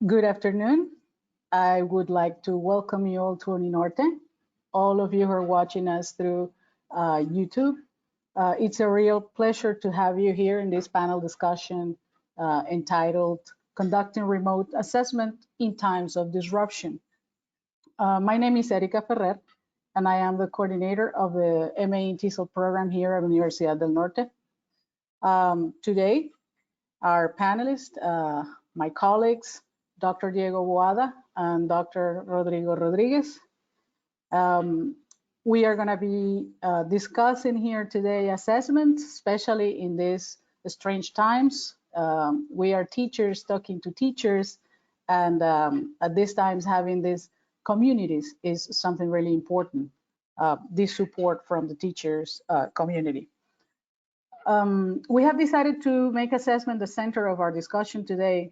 Good afternoon. I would like to welcome you all to Norte, all of you who are watching us through YouTube. It's a real pleasure to have you here in this panel discussion entitled Conducting Remote Assessment in Times of Disruption. My name is Erika Ferrer, and I am the coordinator of the MA in TESOL program here at Universidad del Norte. Today, our panelists, my colleagues, Dr. Diego Boada and Dr. Rodrigo Rodriguez. We are going to be discussing here today assessment, especially in these strange times. We are teachers talking to teachers, and at these times having these communities is something really important, this support from the teachers community. We have decided to make assessment the center of our discussion today,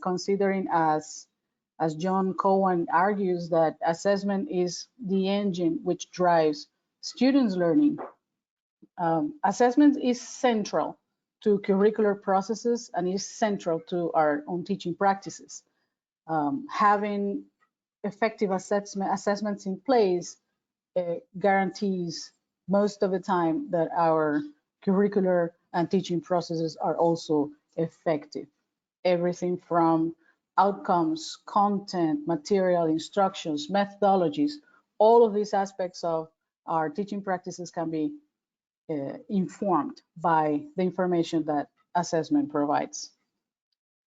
considering as John Cowan argues that assessment is the engine which drives students' learning. Assessment is central to curricular processes and is central to our own teaching practices. Having effective assessments in place guarantees most of the time that our curricular and teaching processes are also effective. Everything from outcomes, content, material, instructions, methodologies, all of these aspects of our teaching practices can be informed by the information that assessment provides.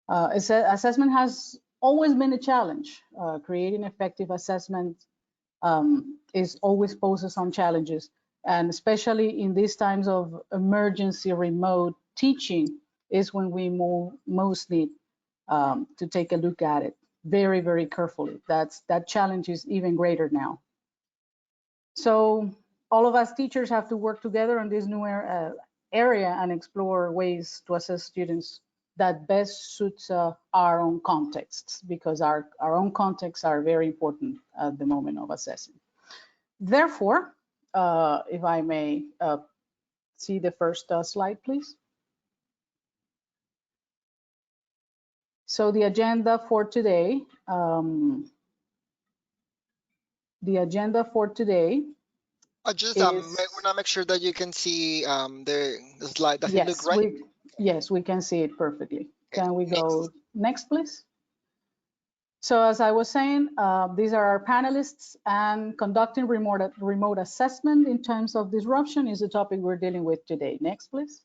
Assessment has always been a challenge. Creating effective assessment is always poses some challenges, and especially in these times of emergency remote teaching is when we most need to take a look at it very, very carefully. That challenge is even greater now. So all of us teachers have to work together on this new area and explore ways to assess students that best suits our own contexts, because our own contexts are very important at the moment of assessing. Therefore, if I may see the first slide, please. So the agenda for today, I just want to make sure that you can see the slide. Does it look right? Yes, we can see it perfectly. Okay. Can we go next, please? So as I was saying, these are our panelists, and conducting remote assessment in terms of disruption is the topic we're dealing with today. Next, please.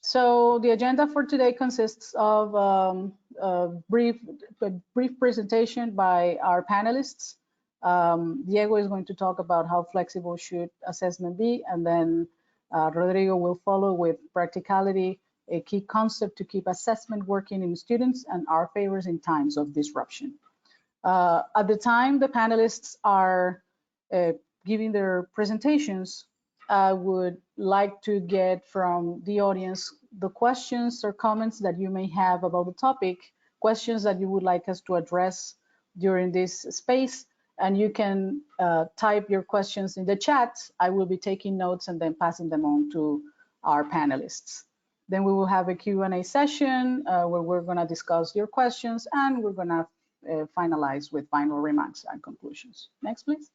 So the agenda for today consists of a brief presentation by our panelists. Diego is going to talk about how flexible should assessment be, and then Rodrigo will follow with practicality, a key concept to keep assessment working in students, and our favors in times of disruption. At the time the panelists are giving their presentations, I would like to get from the audience the questions or comments that you may have about the topic, questions that you would like us to address during this space, and you can type your questions in the chat. I will be taking notes and then passing them on to our panelists. Then we will have a Q&A session where we're going to discuss your questions, and we're going to finalize with final remarks and conclusions. Next, please.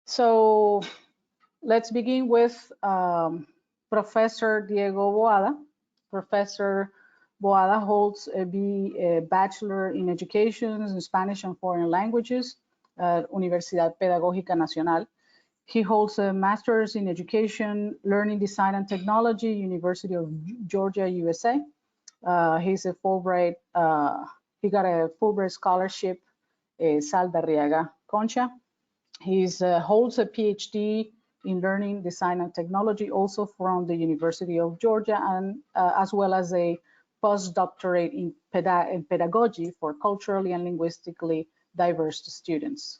So let's begin with Professor Diego Boada. Professor Boada holds a Bachelor in Education in Spanish and Foreign Languages at Universidad Pedagógica Nacional. He holds a Master's in Education, Learning Design and Technology, University of Georgia, USA. He's a Fulbright, he got a Fulbright scholarship, Sal Darriaga Concha. He holds a PhD in Learning Design and Technology, also from the University of Georgia, and as well as a postdoctorate in pedagogy for culturally and linguistically diverse students.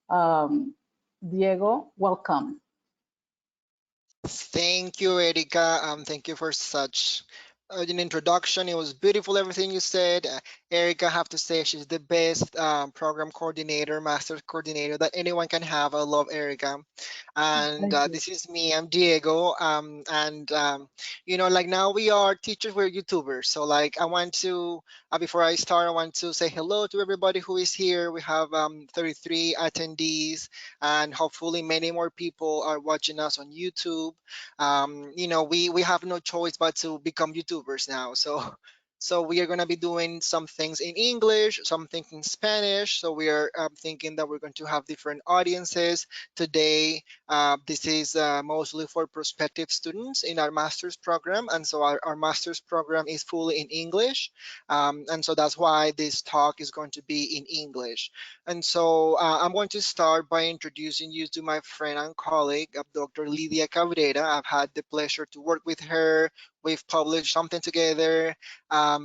Diego, welcome. Thank you, Erika. Thank you for such an introduction. It was beautiful, everything you said. Erica, I have to say, she's the best program coordinator, master's coordinator that anyone can have. I love Erica. And Thank you. this is me, I'm Diego. Like now we are teachers, we're YouTubers. So like I want to, before I start, I want to say hello to everybody who is here. We have 33 attendees, and hopefully many more people are watching us on YouTube. We have no choice but to become YouTubers now. So we are going to be doing some things in English, some things in Spanish. So we are thinking that we're going to have different audiences today. This is mostly for prospective students in our master's program, and so our master's program is fully in English, and so that's why this talk is going to be in English. And so I'm going to start by introducing you to my friend and colleague, Dr. Lidia Cabrera. I've had the pleasure to work with her. We've published something together.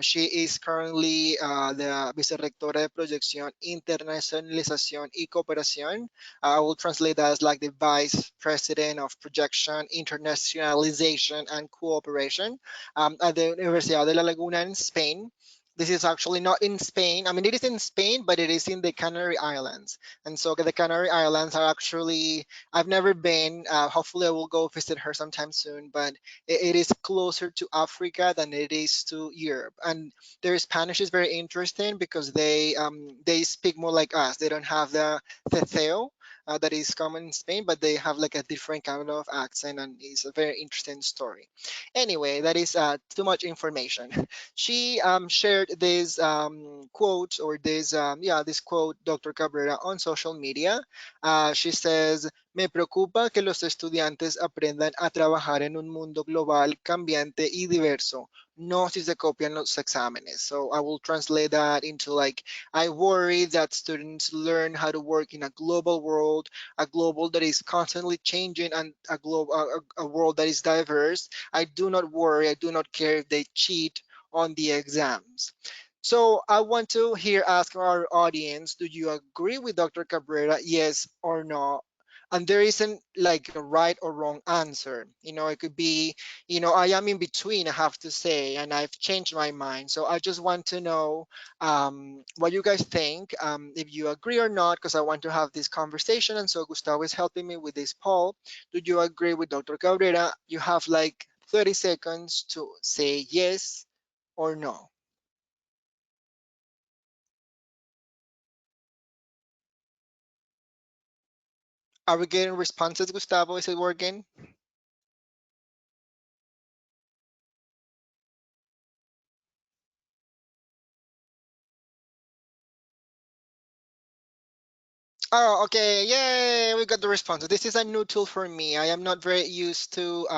She is currently the Vicerrectora de Proyección, Internacionalización y Cooperación. I will translate that as like the Vice President of Projection, Internationalization, and Cooperation at the Universidad de La Laguna in Spain. This is actually not in Spain. I mean, it is in Spain, but it is in the Canary Islands. And so the Canary Islands are actually, I've never been. Hopefully, I will go visit her sometime soon, but it is closer to Africa than it is to Europe. And their Spanish is very interesting because they speak more like us. They don't have the ceceo that is common in Spain, but they have like a different kind of accent, and it's a very interesting story. Anyway, that is too much information. She shared this quote, or this quote, Dr. Cabrera, on social media. She says, "Me preocupa que los estudiantes aprendan a trabajar en un mundo global, cambiante y diverso, no si se copian los exámenes." So I will translate that into like, I worry that students learn how to work in a global world, a global that is constantly changing, and a world that is diverse. I do not worry, I do not care if they cheat on the exams. So I want to here ask our audience, do you agree with Dr. Cabrera, yes or no? And there isn't like a right or wrong answer. It could be, I am in between, I have to say, and I've changed my mind. So I just want to know what you guys think, if you agree or not, because I want to have this conversation. And so Gustavo is helping me with this poll. Do you agree with Dr. Cabrera? You have like 30 seconds to say yes or no. Are we getting responses, Gustavo? Is it working? Oh, okay. Yay, we got the response. This is a new tool for me. I am not very used to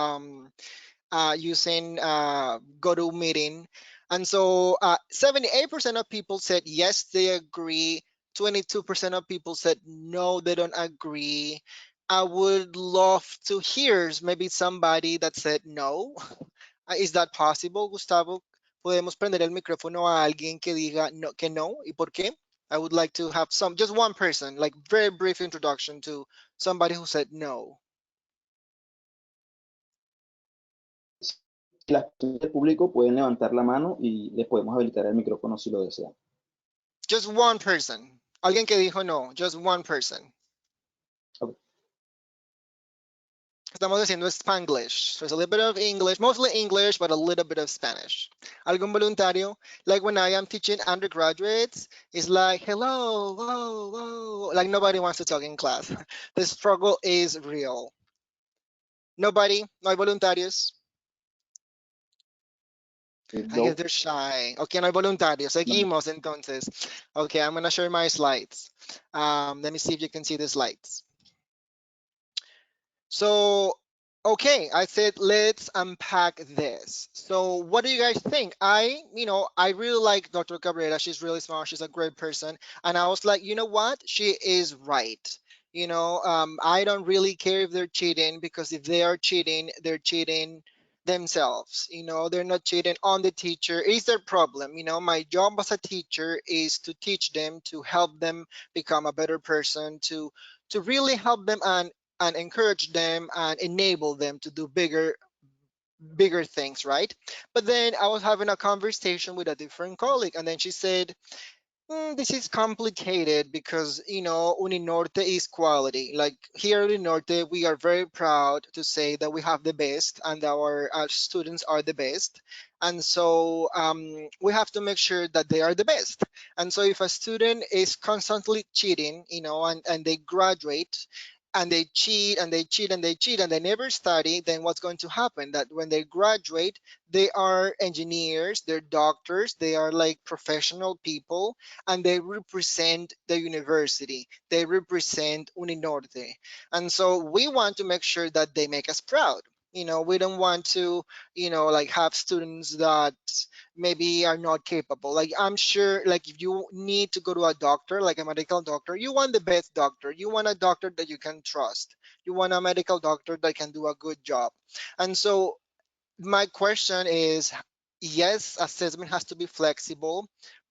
using GoToMeeting. And so 78% of people said yes, they agree. 22% of people said no, they don't agree. I would love to hear maybe somebody that said no. Is that possible, Gustavo? ¿Podemos prender el micrófono a alguien que diga no, que no? ¿Y por qué? I would like to have just one person, like very brief introduction to somebody who said no. Las personas del público pueden levantar la mano y les podemos habilitar el micrófono si lo desean. Just one person. Alguien que dijo no. Just one person. Okay. Estamos haciendo Spanglish. So it's a little bit of English, mostly English, but a little bit of Spanish. ¿Algún voluntario? Like when I am teaching undergraduates, it's like, hello, whoa, whoa. Like nobody wants to talk in class. The struggle is real. Nobody? No hay voluntarios? I guess they're shy. Okay, no hay voluntarios. Seguimos entonces. Okay, I'm gonna share my slides. Let me see if you can see the slides. So, okay, I said let's unpack this. So, what do you guys think? I really like Dr. Cabrera. She's really smart. She's a great person. And I was like, you know what? She is right. I don't really care if they're cheating, because if they are cheating, they're cheating themselves. They're not cheating on the teacher. It's their problem. My job as a teacher is to teach them, to help them become a better person, to really help them and encourage them and enable them to do bigger, bigger things, right? But then I was having a conversation with a different colleague, and then she said, this is complicated because Uninorte is quality. Like here at Uninorte, we are very proud to say that we have the best and our students are the best. And so we have to make sure that they are the best. And so if a student is constantly cheating, and they graduate and they cheat and they cheat and they cheat and they never study, then what's going to happen? That when they graduate, they are engineers, they're doctors, they are like professional people, and they represent the university. They represent Uninorte. And so we want to make sure that they make us proud. We don't want to, like have students that maybe are not capable. Like I'm sure, like if you need to go to a doctor, like a medical doctor, you want the best doctor. You want a doctor that you can trust. You want a medical doctor that can do a good job. And so my question is, yes, assessment has to be flexible,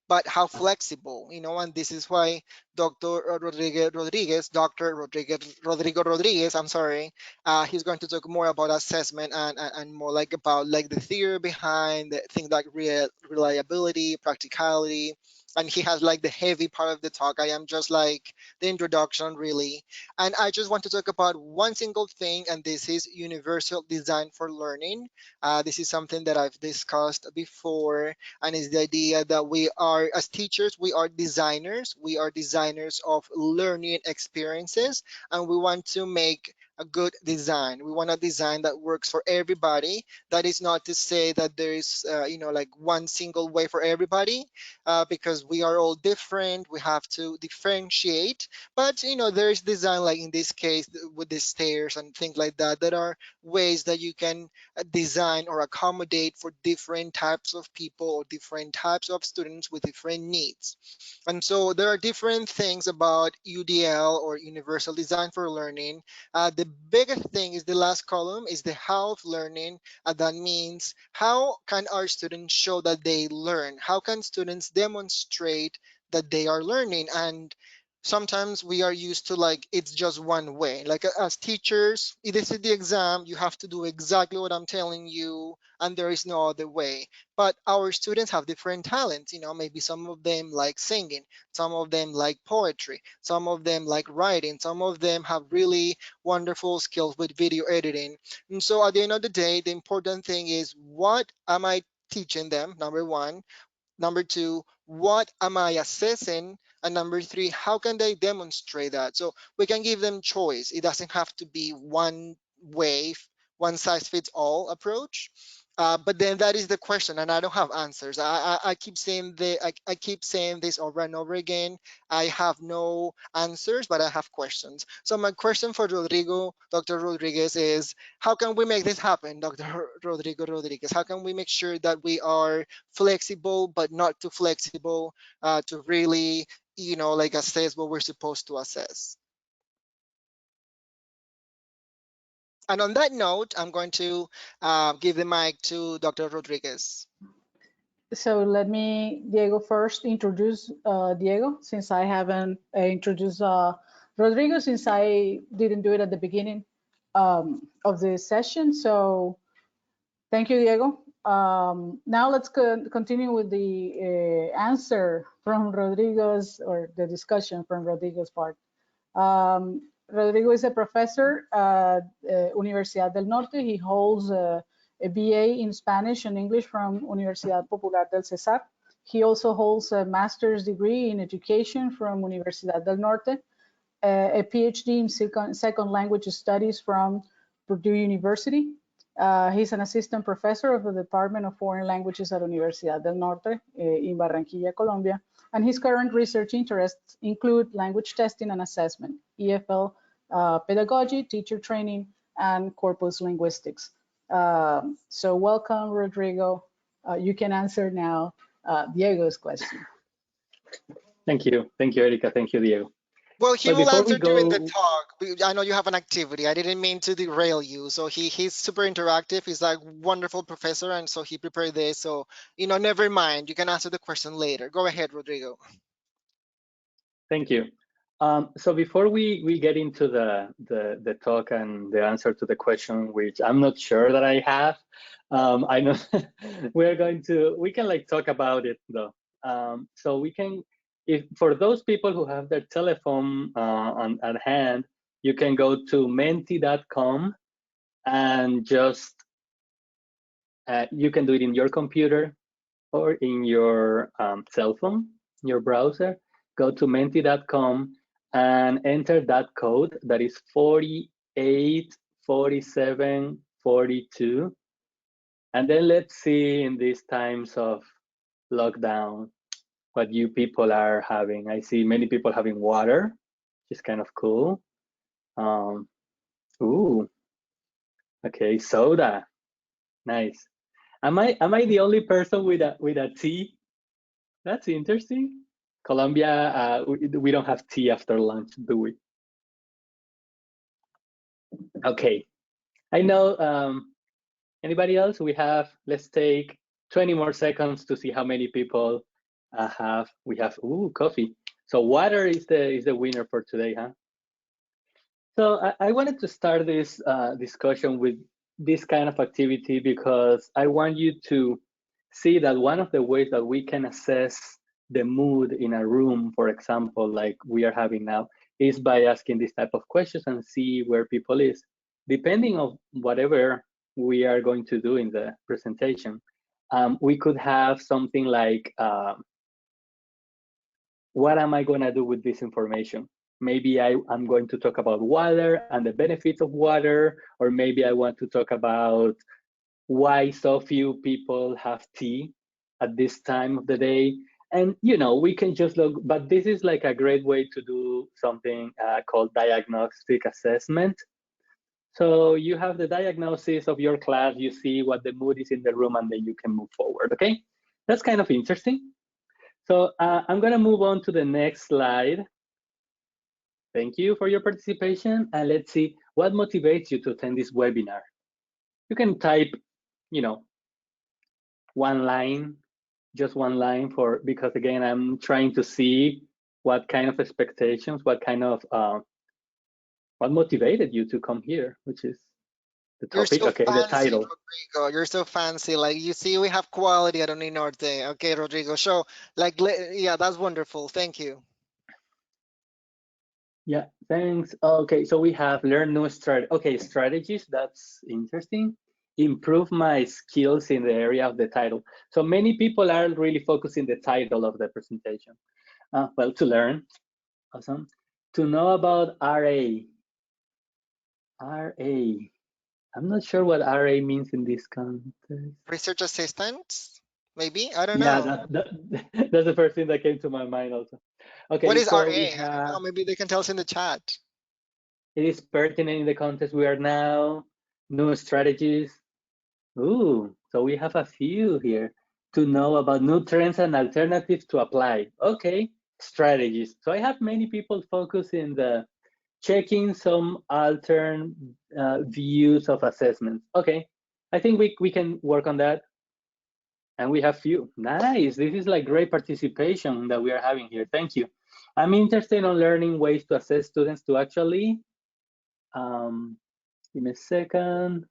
but how flexible? And this is why Rodrigo Rodriguez, I'm sorry, he's going to talk more about assessment and more like about like the theory behind things like reliability, practicality, and he has like the heavy part of the talk. I am just like the introduction, really. And I just want to talk about one single thing, and this is universal design for learning. This is something that I've discussed before, and is the idea that we are, as teachers, we are designers. We are designers of learning experiences, and we want to make a good design. We want a design that works for everybody. That is not to say that there is, like one single way for everybody, because we are all different. We have to differentiate. But there is design, like in this case with the stairs and things like that, that are ways that you can design or accommodate for different types of people or different types of students with different needs. And so there are different things about UDL or Universal Design for Learning. The biggest thing is the last column is the how of learning. That means how can our students show that they learn? How can students demonstrate that they are learning? And sometimes we are used to like it's just one way, like as teachers, this is the exam, you have to do exactly what I'm telling you, and there is no other way. But our students have different talents. Maybe some of them like singing, some of them like poetry, some of them like writing, some of them have really wonderful skills with video editing. And so at the end of the day, the important thing is, what am I teaching them? Number one. Number two, what am I assessing? And number three, how can they demonstrate that? So we can give them choice. It doesn't have to be one way, one size fits all approach. But then that is the question, and I don't have answers. I keep saying I keep saying this over and over again. I have no answers, but I have questions. So my question for Rodrigo, Dr. Rodriguez, is how can we make this happen, Dr. Rodrigo Rodriguez? How can we make sure that we are flexible but not too flexible, to really like assess what we're supposed to assess? And on that note, I'm going to give the mic to Dr. Rodriguez. So let me, Diego, first introduce Diego, since I haven't introduced Rodrigo, since I didn't do it at the beginning of the session. So thank you, Diego. Now let's continue with the answer from Rodrigo's, or the discussion from Rodrigo's part. Rodrigo is a professor at Universidad del Norte. He holds a BA in Spanish and English from Universidad Popular del Cesar. He also holds a master's degree in education from Universidad del Norte, a PhD in second language studies from Purdue University. He's an assistant professor of the Department of Foreign Languages at Universidad del Norte in Barranquilla, Colombia. And his current research interests include language testing and assessment, EFL pedagogy, teacher training, and corpus linguistics. So welcome, Rodrigo. You can answer now Diego's question. Thank you, Erica. Thank you, Diego. Well, he will answer during the talk. I know you have an activity. I didn't mean to derail you. So he's super interactive. He's like wonderful professor, and so he prepared this. So never mind. You can answer the question later. Go ahead, Rodrigo. Thank you. So before we get into the talk and the answer to the question, which I'm not sure that I have, I know we can like talk about it though. So we can, if for those people who have their telephone at hand, you can go to menti.com and just you can do it in your computer or in your cell phone, your browser. Go to menti.com and enter that code that is 484742. And then let's see in these times of lockdown what you people are having. I see many people having water, which is kind of cool. Ooh, okay, soda, nice. Am I the only person with a tea? That's interesting. Colombia, we don't have tea after lunch, do we? Okay, I know. Anybody else? Let's take 20 more seconds to see how many people have. We have, ooh, coffee. So water is the winner for today, huh? So I wanted to start this discussion with this kind of activity because I want you to see that one of the ways that we can assess the mood in a room, for example, like we are having now, is by asking this type of questions and see where people is. Depending on whatever we are going to do in the presentation, we could have something like, what am I going to do with this information? Maybe I'm going to talk about water and the benefits of water, or maybe I want to talk about why so few people have tea at this time of the day. And, we can just look, but this is like a great way to do something called diagnostic assessment. So you have the diagnosis of your class, you see what the mood is in the room, and then you can move forward, okay? That's kind of interesting. So I'm gonna move on to the next slide. Thank you for your participation, and let's see what motivates you to attend this webinar. You can type, one line, just one line because again, I'm trying to see what kind of expectations, what motivated you to come here, which is the topic. You're so Okay, fancy, the title. Rodrigo. You're so fancy. Like, you see, we have quality at Norte. Okay, Rodrigo. So, like, yeah, that's wonderful. Thank you. Yeah, thanks. Okay, so we have learn new strategies. That's interesting. Improve my skills in the area of the title. So many people are really focusing the title of the presentation. Well, to learn, awesome. To know about RA. RA. I'm not sure what RA means in this context. Research assistants, maybe? I don't Yeah, know. that's the first thing that came to my mind also. Okay, What is so RA? we I don't have, know. Maybe they can tell us in the chat. it is pertinent in the context we are now, new strategies. Ooh, so we have a few here to know about new trends and alternatives to apply. Okay, strategies. So I have many people focus in the checking some alternate views of assessments. Okay, I think we can work on that. And we have few. Nice, this is like great participation that we are having here. Thank you. I'm interested in learning ways to assess students to actually, give me a second.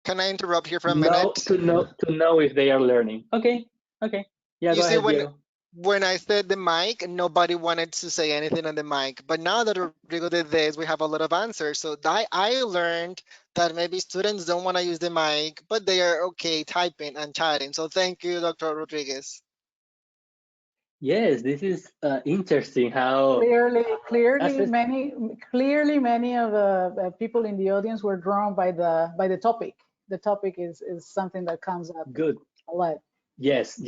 Can I interrupt here for a minute? To know if they are learning. Okay. Yeah, You go see, ahead, Diego. when I said the mic, nobody wanted to say anything on the mic. But now that Rodrigo did this, we have a lot of answers. So I learned that maybe students don't want to use the mic, but they are okay typing and chatting. So thank you, Dr. Rodriguez. Yes, this is interesting how Clearly, many of the people in the audience were drawn by the topic. The topic is something that comes up good. a lot. Yes.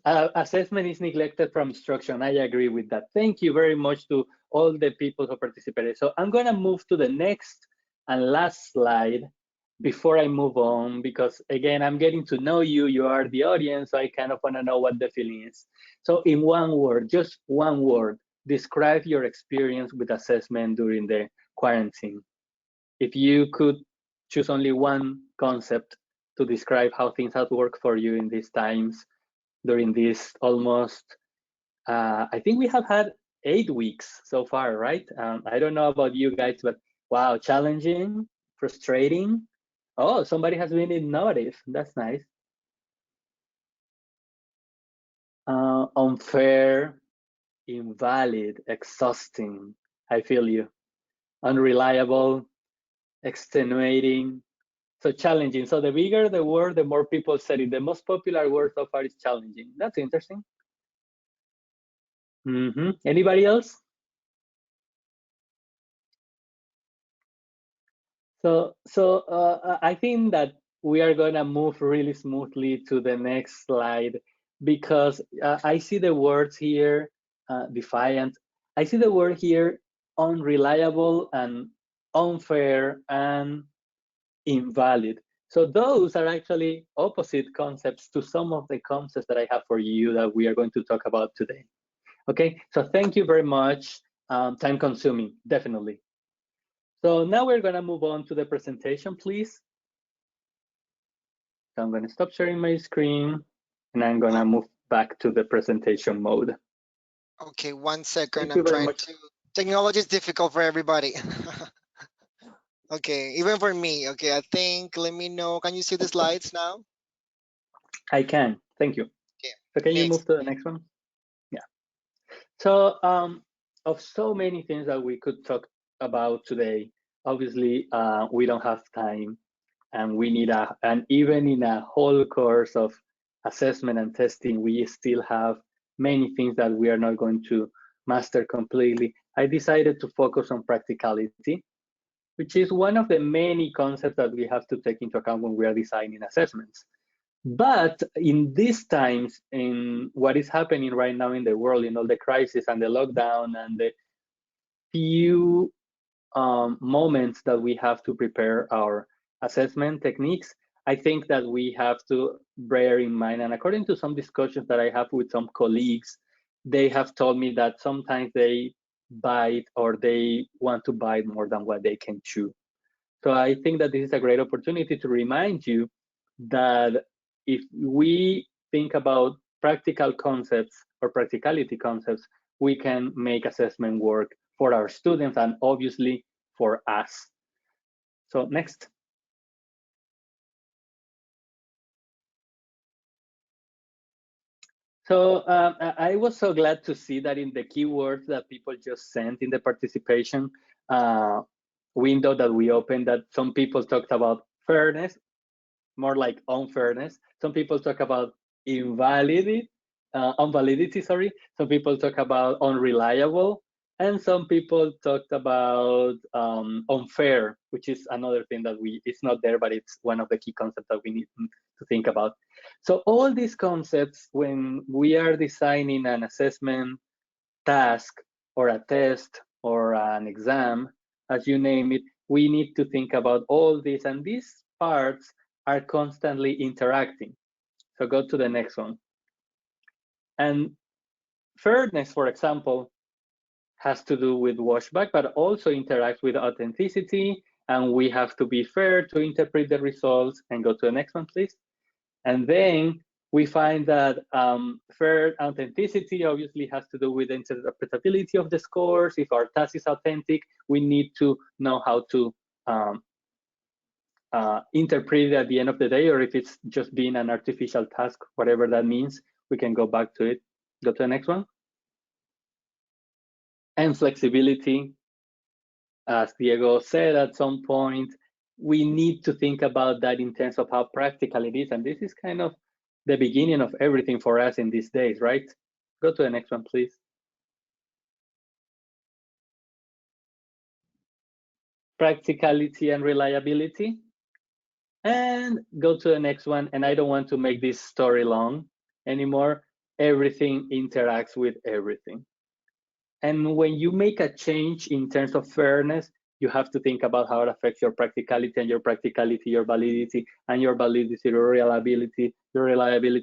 Assessment is neglected from instruction. I agree with that. Thank you very much to all the people who participated. So I'm going to move to the next and last slide before I move on, because again, I'm getting to know you. You are the audience, so I kind of want to know what the feeling is. So in one word, just one word, describe your experience with assessment during the quarantine. If you could choose only one concept to describe how things have worked for you in these times, during this almost, I think we have had 8 weeks so far, right? I don't know about you guys, but wow, challenging, frustrating. Oh, somebody has been innovative. That's nice. Unfair, invalid, exhausting. I feel you. Unreliable, extenuating. So challenging. So the bigger the word, the more people said it. The most popular word so far is challenging. That's interesting. Anybody else? So I think that we are going to move really smoothly to the next slide because I see the words here, defiant. I see the word here, unreliable and unfair and invalid. So those are actually opposite concepts to some of the concepts that I have for you that we are going to talk about today. Okay, so thank you very much. Time consuming, definitely. So now we're going to move on to the presentation, please. So I'm going to stop sharing my screen and I'm going to move back to the presentation mode. Okay, 1 second. Thank you very much. Technology is difficult for everybody. Okay, even for me. Okay, I think, let me know. Can you see the slides now? I can. Thank you. Okay. So can you Next. move to the next one? Yeah. So of so many things that we could talk about today, obviously we don't have time, and we need and even in a whole course of assessment and testing, we still have many things that we are not going to master completely. I decided to focus on practicality, which is one of the many concepts that we have to take into account when we are designing assessments. But in these times, in what is happening right now in the world, in all the crisis and the lockdown and the few moments that we have to prepare our assessment techniques, I think that we have to bear in mind, and according to some discussions that I have with some colleagues, they have told me that sometimes they bite or they want to bite more than what they can chew. So I think that this is a great opportunity to remind you that if we think about practical concepts or practicality concepts, we can make assessment work for our students and obviously for us. So next. So I was so glad to see that in the keywords that people just sent in the participation window that we opened, that some people talked about fairness, more like unfairness. Some people talk about invalidity, sorry. Some people talk about unreliable, and some people talked about unfair, which is another thing that it's not there, but it's one of the key concepts that we need to think about. So all these concepts, when we are designing an assessment task or a test or an exam, as you name it, we need to think about all this, and these parts are constantly interacting. So go to the next one. And fairness, for example, has to do with washback, but also interacts with authenticity, and we have to be fair to interpret the results. And go to the next one, please. And then we find that fair authenticity obviously has to do with the interpretability of the scores. If our task is authentic, we need to know how to interpret it at the end of the day, or if it's just being an artificial task, whatever that means, we can go back to it. Go to the next one. And flexibility, as Diego said at some point, we need to think about that in terms of how practical it is. And this is kind of the beginning of everything for us in these days, right? Go to the next one, please. Practicality and reliability. And go to the next one. And I don't want to make this story long anymore. Everything interacts with everything. And when you make a change in terms of fairness, you have to think about how it affects your practicality, and your practicality, your validity, and your validity, your reliability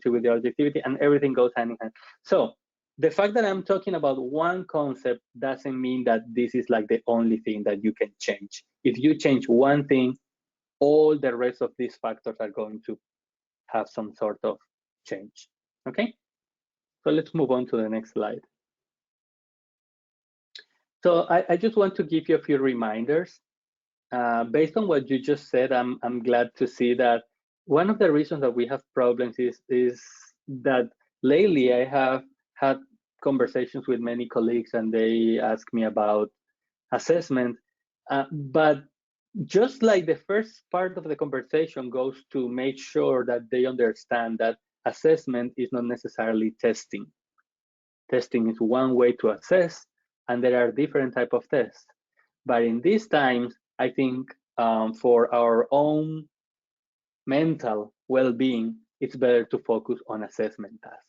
with the objectivity, and everything goes hand in hand. So the fact that I'm talking about one concept doesn't mean that this is like the only thing that you can change. If you change one thing, all the rest of these factors are going to have some sort of change, okay? So let's move on to the next slide. So I just want to give you a few reminders. Based on what you just said, I'm glad to see that one of the reasons that we have problems is that lately I have had conversations with many colleagues and they ask me about assessment, but just like the first part of the conversation goes to make sure that they understand that assessment is not necessarily testing. Testing is one way to assess, and there are different type of tests. But in these times, I think for our own mental well-being, it's better to focus on assessment tasks.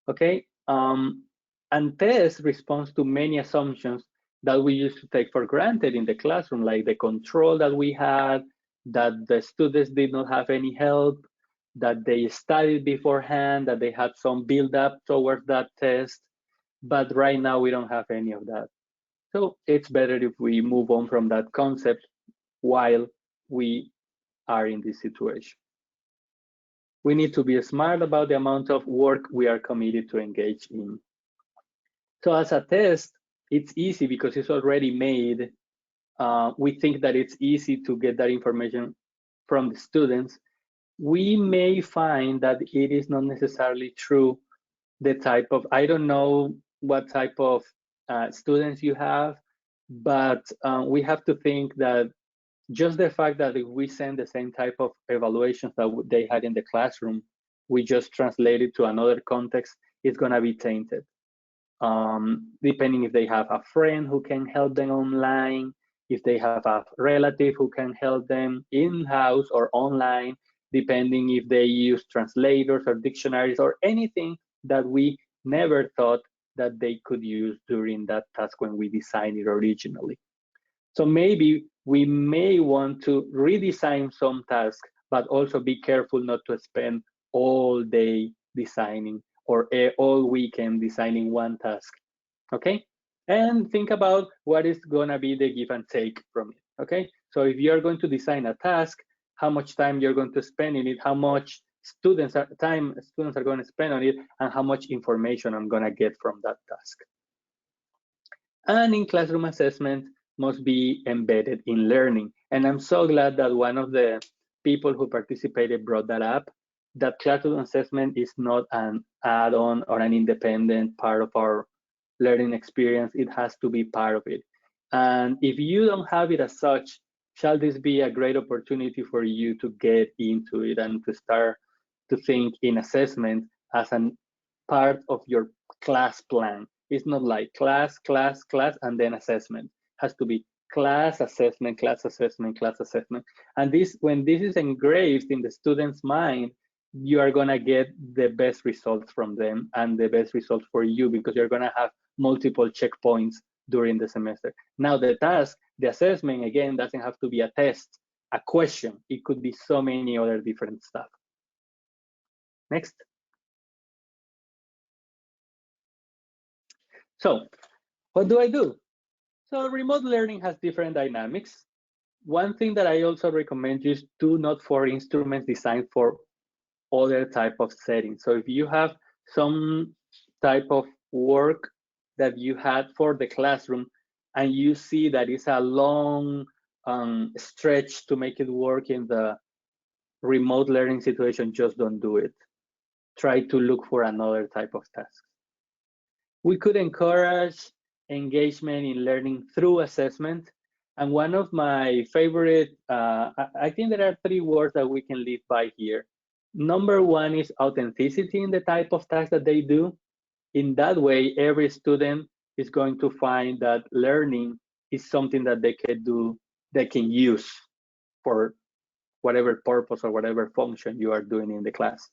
Okay, and tests responds to many assumptions that we used to take for granted in the classroom, like the control that we had, that the students did not have any help, that they studied beforehand, that they had some build up towards that test. But right now we don't have any of that. So it's better if we move on from that concept while we are in this situation. We need to be smart about the amount of work we are committed to engage in. So as a test, it's easy because it's already made. We think that it's easy to get that information from the students. We may find that it is not necessarily true. The type of, I don't know what type of students you have, but we have to think that just the fact that if we send the same type of evaluations that they had in the classroom, we just translate it to another context, it's gonna be tainted. Depending if they have a friend who can help them online, if they have a relative who can help them in-house or online, depending if they use translators or dictionaries or anything that we never thought that they could use during that task when we designed it originally. So maybe we may want to redesign some tasks, but also be careful not to spend all day designing or all weekend designing one task, okay? And think about what is gonna be the give and take from it, okay? So if you're going to design a task, how much time you're going to spend in it, how much students are gonna spend on it, and how much information I'm gonna get from that task. And in classroom assessment must be embedded in learning. And I'm so glad that one of the people who participated brought that up, that classroom assessment is not an add-on or an independent part of our learning experience. It has to be part of it. And if you don't have it as such, shall this be a great opportunity for you to get into it and to start to think in assessment as a part of your class plan. It's not like class, class, class, and then assessment. It has to be class, assessment, class, assessment, class, assessment. And this, when this is engraved in the student's mind, you are gonna get the best results from them and the best results for you because you're gonna have multiple checkpoints during the semester. Now the task, the assessment, again, doesn't have to be a test, a question. It could be so many other different stuff. Next. So what do I do? So remote learning has different dynamics. One thing that I also recommend is do not for instruments designed for other type of settings. So if you have some type of work that you had for the classroom and you see that it's a long stretch to make it work in the remote learning situation, just don't do it. Try to look for another type of task. We could encourage engagement in learning through assessment. And one of my favorite, I think there are 3 words that we can live by here. Number 1 is authenticity in the type of task that they do. In that way, every student is going to find that learning is something that they can do, they can use for whatever purpose or whatever function you are doing in the class.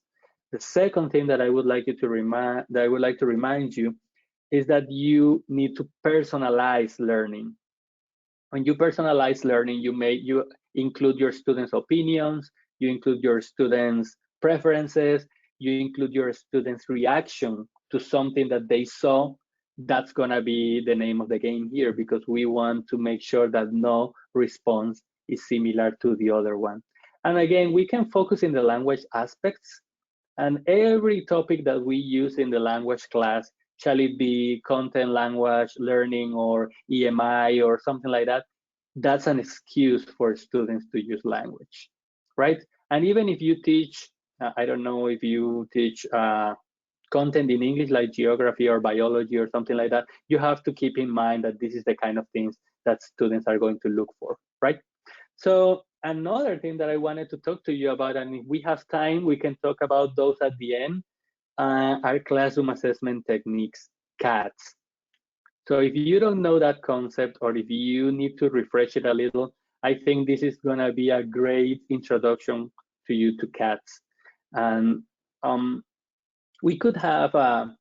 The second thing that I would like to remind you is that you need to personalize learning. When you personalize learning, you include your students' opinions, you include your students' preferences, you include your students' reaction to something that they saw. That's gonna be the name of the game here because we want to make sure that no response is similar to the other one. And again, we can focus in the language aspects, and every topic that we use in the language class shall it be content language learning or EMI or something like that, that's an excuse for students to use language, right? And even if you teach, I don't know if you teach content in English like geography or biology or something like that, you have to keep in mind that this is the kind of things that students are going to look for, right? So another thing that I wanted to talk to you about, and if we have time, we can talk about those at the end, are classroom assessment techniques, CATs. So if you don't know that concept, or if you need to refresh it a little, I think this is gonna be a great introduction to you to CATs. And we could have a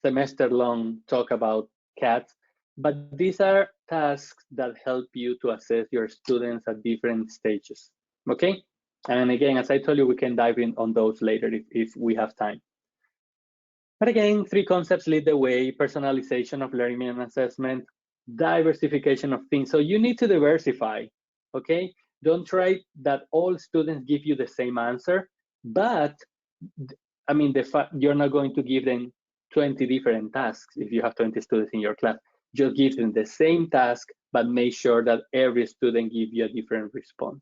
semester-long talk about CATs, but these are tasks that help you to assess your students at different stages, okay? And again, as I told you, we can dive in on those later if we have time. But again, 3 concepts lead the way: personalization of learning and assessment, diversification of things. So you need to diversify, okay? Don't try that all students give you the same answer, but I mean, you're not going to give them 20 different tasks if you have 20 students in your class. Just give them the same task, but make sure that every student gives you a different response.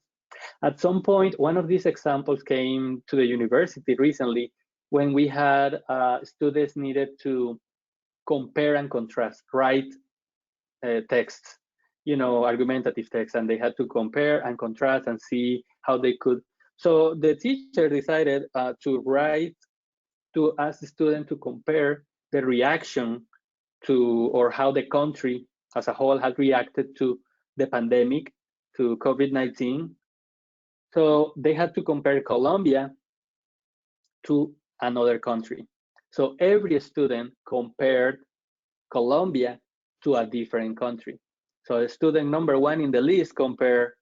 At some point, one of these examples came to the university recently when we had students needed to compare and contrast, write texts, you know, argumentative text, and they had to compare and contrast and see how they could. So the teacher decided to ask the student to compare the reaction to, or how the country as a whole had reacted to the pandemic, to COVID-19. So they had to compare Colombia to another country. So every student compared Colombia to a different country. So student number 1 in the list compared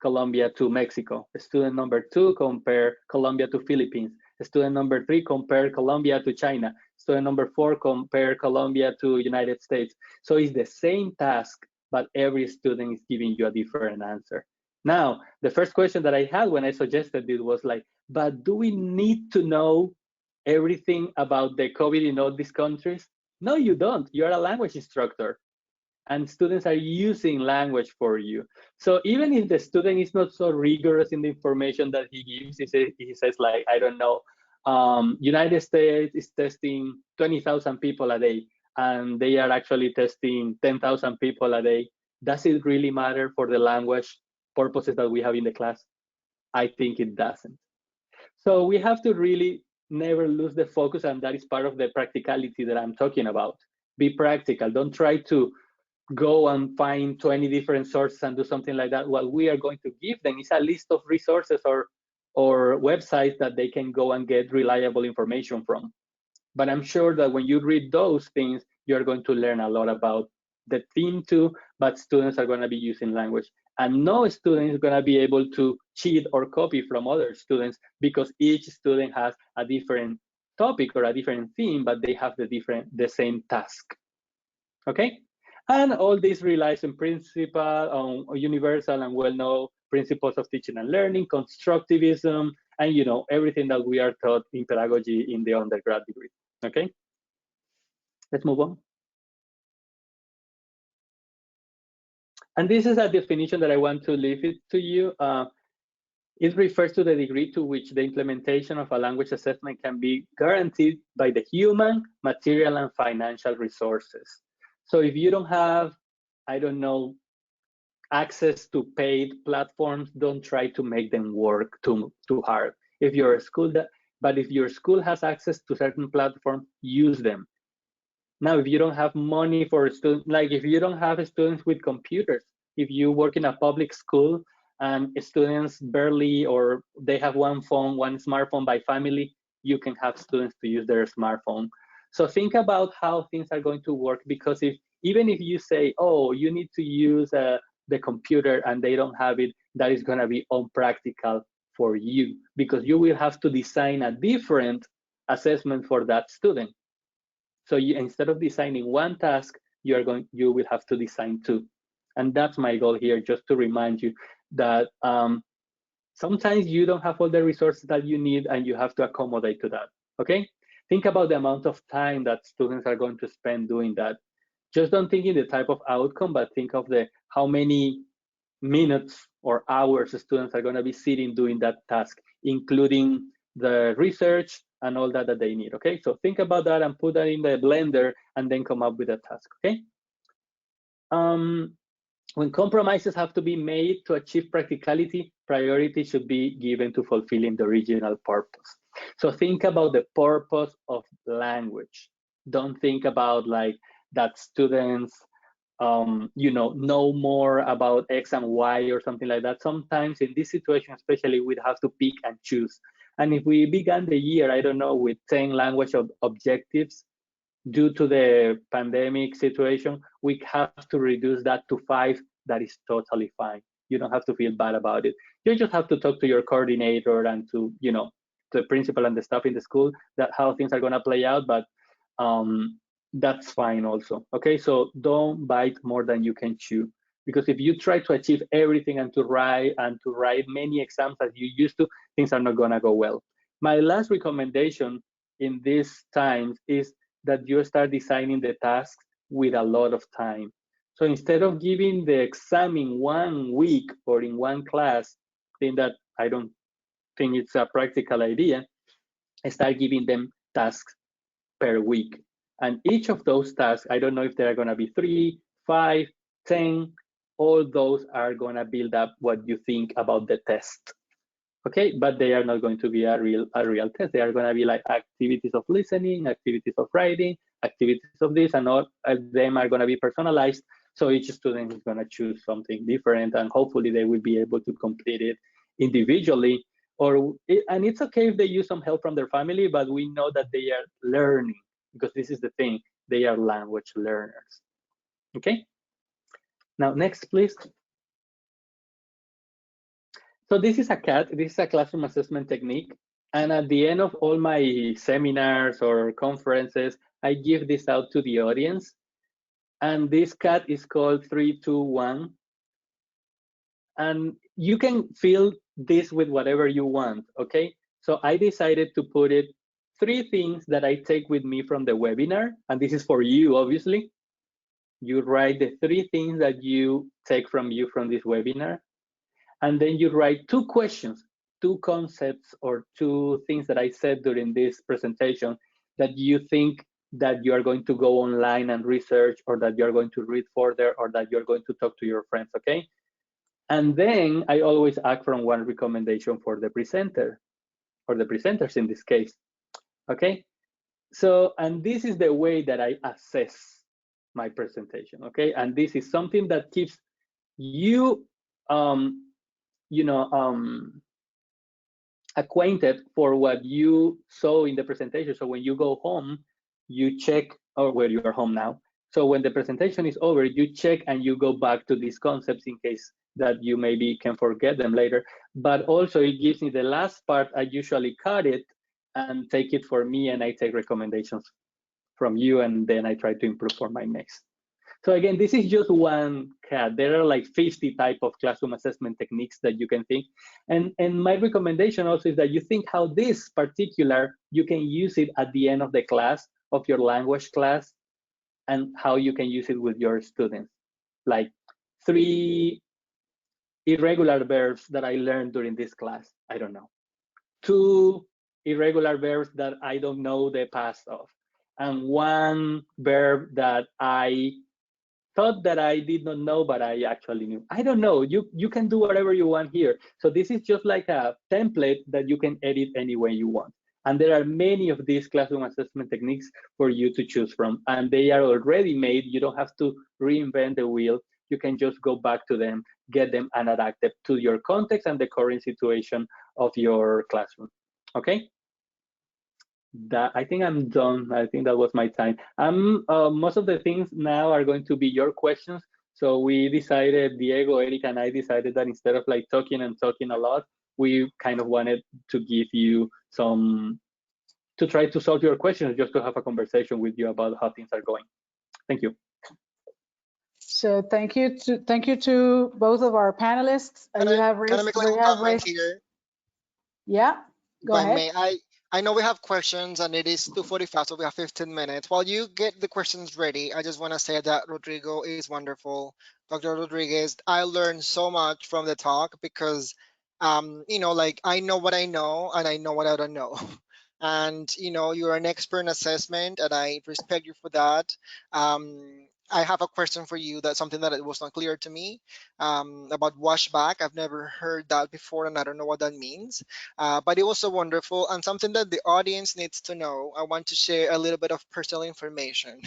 Colombia to Mexico. Student number 2 compared Colombia to Philippines. Student number 3 compared Colombia to China. Student number 4 compared Colombia to United States. So it's the same task, but every student is giving you a different answer. Now, the first question that I had when I suggested it was like, but do we need to know everything about the COVID in all these countries? No, you don't. You're a language instructor, and students are using language for you. So even if the student is not so rigorous in the information that he gives, he says like, I don't know, United States is testing 20,000 people a day, and they are actually testing 10,000 people a day. Does it really matter for the language purposes that we have in the class? I think it doesn't. So we have to really never lose the focus, and that is part of the practicality that I'm talking about. Be practical. Don't try to go and find 20 different sources and do something like that. What we are going to give them is a list of resources or websites that they can go and get reliable information from. But I'm sure that when you read those things, you're going to learn a lot about the theme too, but students are going to be using language. And no student is going to be able to cheat or copy from other students, because each student has a different topic or a different theme, but they have the same task. Okay? And all this relies on on universal and well-known principles of teaching and learning, constructivism, and you know, everything that we are taught in pedagogy in the undergrad degree. Okay? Let's move on. And this is a definition that I want to leave it to you. It refers to the degree to which the implementation of a language assessment can be guaranteed by the human, material, and financial resources. So if you don't have, I don't know, access to paid platforms, don't try to make them work too hard. If you're a school but if your school has access to certain platforms, use them. Now, if you don't have money for students, like if you don't have students with computers, if you work in a public school and students barely, or they have one smartphone by family, you can have students to use their smartphone. So think about how things are going to work, because even if you say, oh, you need to use the computer and they don't have it, that is going to be unpractical for you, because you will have to design a different assessment for that student. So instead of designing one task, you will have to design 2. And that's my goal here, just to remind you that sometimes you don't have all the resources that you need, and you have to accommodate to that, okay? Think about the amount of time that students are going to spend doing that. Just don't think in the type of outcome, but think of the how many minutes or hours students are going to be sitting doing that task, including the research and all that they need. Okay, so think about that and put that in the blender and then come up with a task. Okay. When compromises have to be made to achieve practicality, priority should be given to fulfilling the original purpose. So think about the purpose of language. Don't think about like that students know more about X and Y or something like that. Sometimes in this situation, especially, we'd have to pick and choose. And if we began the year, I don't know, with 10 language objectives, due to the pandemic situation, we have to reduce that to 5. That is totally fine. You don't have to feel bad about it. You just have to talk to your coordinator and to, the principal and the staff in the school, that how things are gonna play out, but that's fine also. Okay, so don't bite more than you can chew, because if you try to achieve everything and to write many exams as you used to, things are not gonna go well. My last recommendation in these times is that you start designing the tasks with a lot of time. So instead of giving the exam in 1 week or in one class, I don't think it's a practical idea, start giving them tasks per week. And each of those tasks, I don't know if there are going to be 3, 5, 10, all those are going to build up what you think about the test. Okay, but they are not going to be a real test. They are going to be like activities of listening, activities of writing, activities of this, and all of them are going to be personalized. So each student is going to choose something different, and hopefully they will be able to complete it individually. And it's okay if they use some help from their family, but we know that they are learning, because this is the thing, they are language learners. Okay, now next, please. So this is a CAT, this is a classroom assessment technique. And at the end of all my seminars or conferences, I give this out to the audience. And this CAT is called 3, 2, 1. And you can fill this with whatever you want, okay? So I decided to put it 3 things that I take with me from the webinar. And this is for you, obviously. You write the 3 things that you take from this webinar. And then you write 2 questions, 2 concepts, or 2 things that I said during this presentation that you think that you are going to go online and research, or that you're going to read further, or that you're going to talk to your friends, okay? And then I always ask from 1 recommendation for the presenter, or the presenters in this case, okay? So, and this is the way that I assess my presentation, okay? And this is something that keeps you acquainted for what you saw in the presentation. So when you go home, you check, or where you are home now. So when the presentation is over, you check and you go back to these concepts in case that you maybe can forget them later. But also it gives me the last part. I usually cut it and take it for me, and I take recommendations from you, and then I try to improve for my next. So again, this is just 1 CAT. There are like 50 type of classroom assessment techniques that you can think. And my recommendation also is that you think how this particular, you can use it at the end of the class, of your language class, and how you can use it with your students. Like 3 irregular verbs that I learned during this class, I don't know. 2 irregular verbs that I don't know the past of. And 1 verb that I thought that I did not know, but I actually knew. I don't know, you can do whatever you want here. So this is just like a template that you can edit any way you want. And there are many of these classroom assessment techniques for you to choose from, and they are already made. You don't have to reinvent the wheel. You can just go back to them, get them, and adapt them to your context and the current situation of your classroom, okay? That, I think I'm done. I think that was my time. Most of the things now are going to be your questions. So we decided, Diego, Eric, and I decided that instead of like talking a lot, we kind of wanted to give you some, to try to solve your questions, just to have a conversation with you about how things are going. Thank you. So thank you to both of our panelists. Can I make a little comment here? Yeah, go ahead. May I know we have questions and it is 2:45, so we have 15 minutes. While you get the questions ready, I just want to say that Rodrigo is wonderful. Dr. Rodriguez, I learned so much from the talk because, like I know what I know and I know what I don't know. And, you're an expert in assessment and I respect you for that. I have a question for you. That's something that it was not clear to me about washback. I've never heard that before and I don't know what that means. But it was so wonderful and something that the audience needs to know. I want to share a little bit of personal information.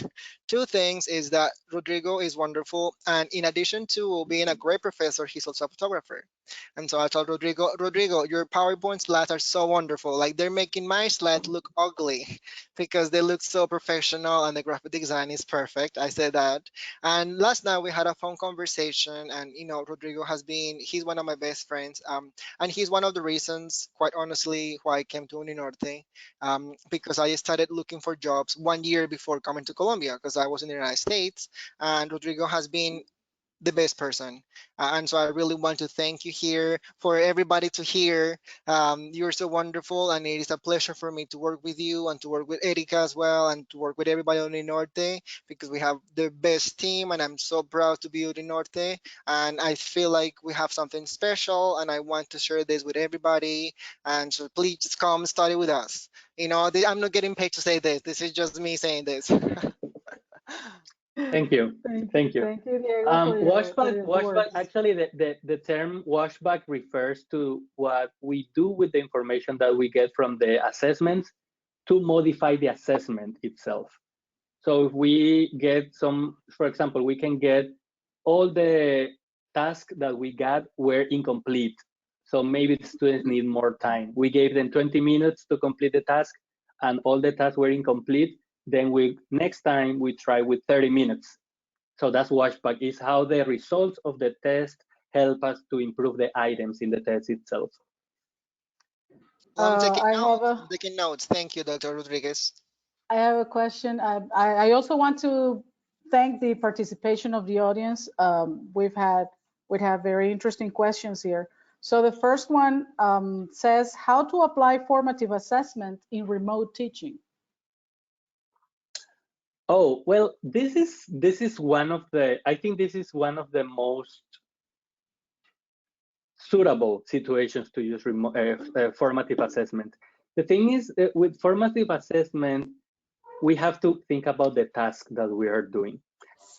Two things is that Rodrigo is wonderful, and in addition to being a great professor, he's also a photographer. And so I told Rodrigo, your PowerPoint slides are so wonderful. Like they're making my slides look ugly because they look so professional and the graphic design is perfect. I said that. And last night we had a phone conversation, and Rodrigo he's one of my best friends. And he's one of the reasons, quite honestly, why I came to Uninorte, because I started looking for jobs 1 year before coming to Colombia, because I was in the United States, and Rodrigo has been the best person. And so I really want to thank you here for everybody to hear. You're so wonderful, and it is a pleasure for me to work with you and to work with Erika as well, and to work with everybody on the Norte, because we have the best team, and I'm so proud to be on the Norte. And I feel like we have something special, and I want to share this with everybody. And so please just come study with us. I'm not getting paid to say this. This is just me saying this. Thank you. Thank you. Thank you, Diego, for your Washback. words. Actually, the term washback refers to what we do with the information that we get from the assessments to modify the assessment itself. So if we get for example, we can get all the tasks that we got were incomplete. So maybe the students need more time. We gave them 20 minutes to complete the task and all the tasks were incomplete. Then next time we try with 30 minutes. So that's washback, is how the results of the test help us to improve the items in the test itself. I'm taking I notes. have I'm taking notes. Thank you, Dr. Rodriguez. a question. I also want to thank the participation of the audience. We have very interesting questions here. So the first one says how to apply formative assessment in remote teaching. Oh, well, this is one of the, I think this is one of the most suitable situations to use formative assessment. The thing is, with formative assessment, we have to think about the task that we are doing.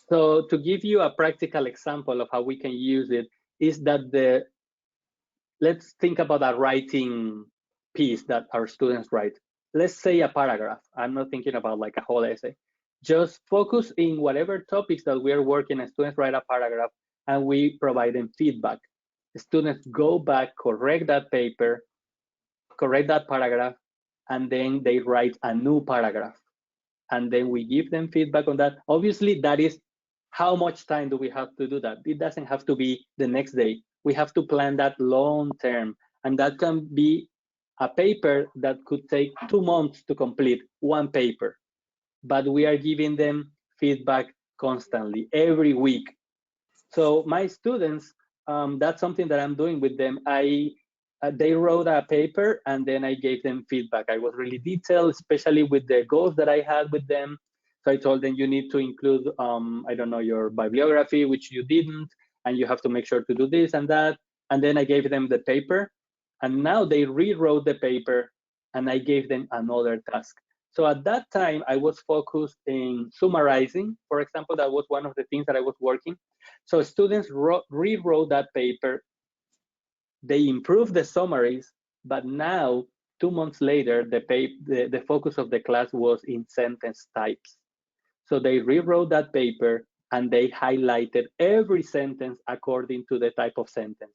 So to give you a practical example of how we can use it is that let's think about a writing piece that our students write. Let's say a paragraph. I'm not thinking about like a whole essay. Just focus in whatever topics that we are working and students write a paragraph and we provide them feedback. The students go back, correct that paper, correct that paragraph, and then they write a new paragraph. And then we give them feedback on that. Obviously, that is how much time do we have to do that? It doesn't have to be the next day. We have to plan that long term. And that can be a paper that could take 2 months to complete, one paper. But we are giving them feedback constantly, every week. So my students, that's something that I'm doing with them. They wrote a paper and then I gave them feedback. I was really detailed, especially with the goals that I had with them. So I told them you need to include, I don't know, your bibliography, which you didn't, and you have to make sure to do this and that. And then I gave them the paper, and now they rewrote the paper, and I gave them another task. So at that time, I was focused in summarizing. For example, that was one of the things that I was working. So students rewrote that paper. They improved the summaries, but now, 2 months later, the focus of the class was in sentence types. So they rewrote that paper and they highlighted every sentence according to the type of sentence